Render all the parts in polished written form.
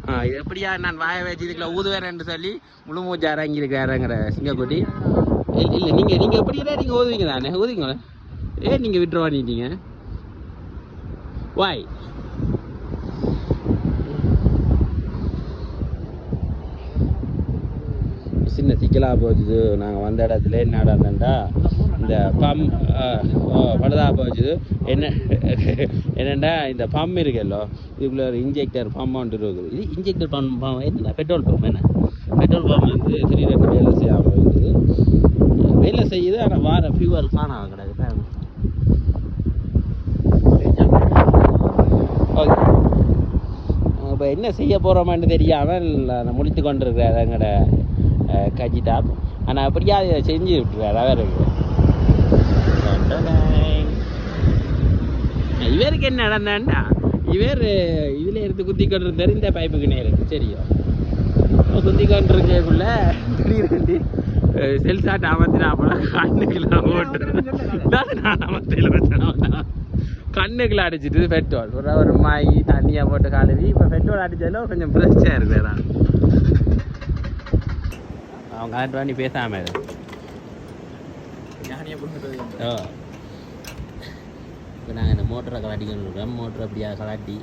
இது எப்படியா நான் வாய வச்சு இதுக்குள்ள ஊதுவேறேன்னு சொல்லி முழு மூச்சா இறங்கியிருக்காருங்கிற சிங்கக்குட்டி. இல்லை நீங்கள் எப்படியா நீங்கள் ஊதுவீங்க தானே, ஊதுவீங்களே. ஏன் நீங்கள் விட்ரு பண்ணிட்டீங்க? வாய் சின்ன சிக்கலாக போச்சுது. நாங்கள் வந்த இடத்துல என்ன நடந்தா இந்த பழுதாக போச்சுது. என்னென்னா இந்த பம்ப் இருக்குல்லோ, இதுக்குள்ள ஒரு இன்ஜெக்டர் பம்ப் ஒன்று இருக்குது. இது இன்ஜெக்டர் பம்ப் என்ன பெட்ரோல் பம்ப். என்ன பெட்ரோல் பம்ப் வந்து 3 வேலை செய்யாமல் இருக்குது. வேலை செய்யுது, ஆனால் வார ஃபியூவல் காணாம கிடையாது. ஓகே, இப்போ என்ன செய்ய போகிறோமான்னு தெரியாமல் முடித்து கொண்டிருக்கிறார் எங்களோட கஜிடாப். ஆனால் அப்படியா அதை செஞ்சு விட்டுருவார் அவருக்கு. இவருக்கு என்ன நடந்தாண்டா, இவர் இதில் எடுத்து குத்தி கொண்டிருந்தார் இந்த பைப்புக்கு நேரம். சரியோ குத்தி கொண்டிருக்கக்குள்ள திடீர்னு செல்சாட்டை அமர்த்தினா போல கண்ணுக்குள்ள ஓட்டு கண்ணுக்குள்ள அடிச்சிட்டு பெட்ரோல் ஒரு மாய் தண்ணியாக போட்டு கழுவி இப்போ பெட்ரோல் அடித்தாலும் கொஞ்சம் பிரச்சனையாக இருக்குது. அவங்க கலெக்ட் பண்ணி பேசாம இப்போ நாங்கள் இந்த மோட்டரை கலாட்டிக்கணும் இருக்கோம். மோட்டரை அப்படியா கலாட்டி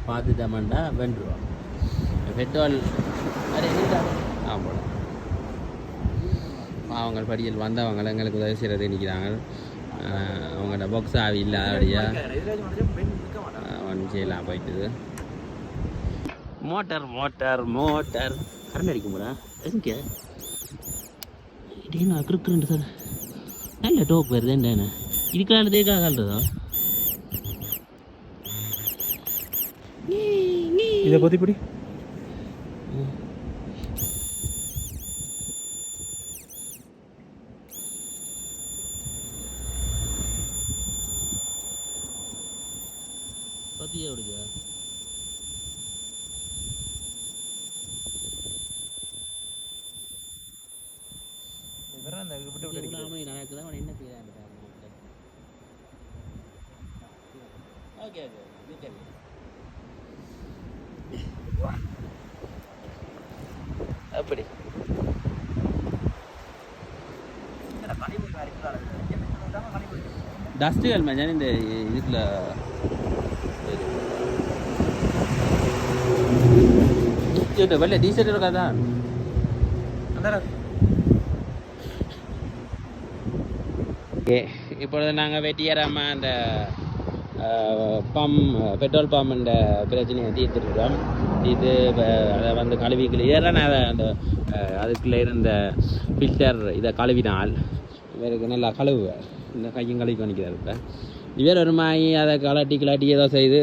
பார்த்துட்டோம்னா வென்றுவோம். பெட்ரோல் ஆமாம், அவங்க படியில் வந்தவங்க எங்களுக்கு உதவி செய்கிறது நிற்கிறாங்க. அவங்களோட பாக்ஸ் ஆவி இல்லை அப்படியா ஒன்று செய்யலாம் போயிட்டுது. மோட்டர் மோட்டர் மோட்டர் கரண்ட் அடிக்க போடா எதுக்கு டேனா கிருக்குறேன் சார். நல்ல டோப் வருது என்ன இதுக்கான தேக்காக கால்றதா இதை பற்றி பிடி. பத்தியா விடுதா என்ன பேர்? ஓகே அப்படி டஸ்ட்டுகள் மச்சான் இந்த இதுக்குள்ள வெள்ளை டீஷர்ட் இருக்காதா? இப்பொழுது நாங்கள் வெட்டியாராமல் அந்த பெட்ரோல் பம்புன்ற பிரச்சனையை தீர்த்துருக்கோம். இது அதை வந்து கழுவி கிளியரான அதை அந்த அதுக்குள்ளே இருந்த ஃபில்டர் இதை கழுவினால் இவருக்கு நல்லா கழுவுவார். இந்த கையும் கழுவி பண்ணிக்கிறார். இப்போ இவர் ஒரு மாயி அதை கிளாட்டி ஏதோ செய்து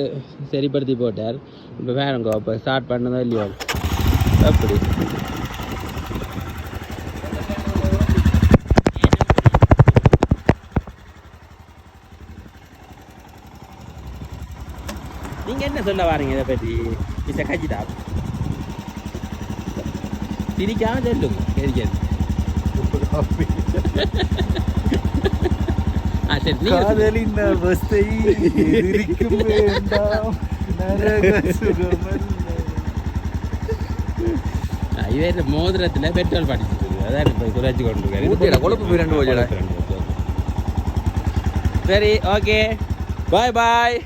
சரிப்படுத்தி போட்டார். இப்போ வேறுங்கோ இப்போ ஸ்டார்ட் பண்ணதோ இல்லையோ அப்படி நீங்கள் என்ன சொல்ல வாரீங்க இதை பற்றி? மிஸ்டர் கஜிடாப் சிரிக்காம சொல்லுங்க. இவர் மோதிரத்தில் பெட்ரோல் படிச்சுட்டு அதான் இப்போ குறைச்சி கொண்டு கொழுப்பு. சரி, ஓகே, பாய் பாய்.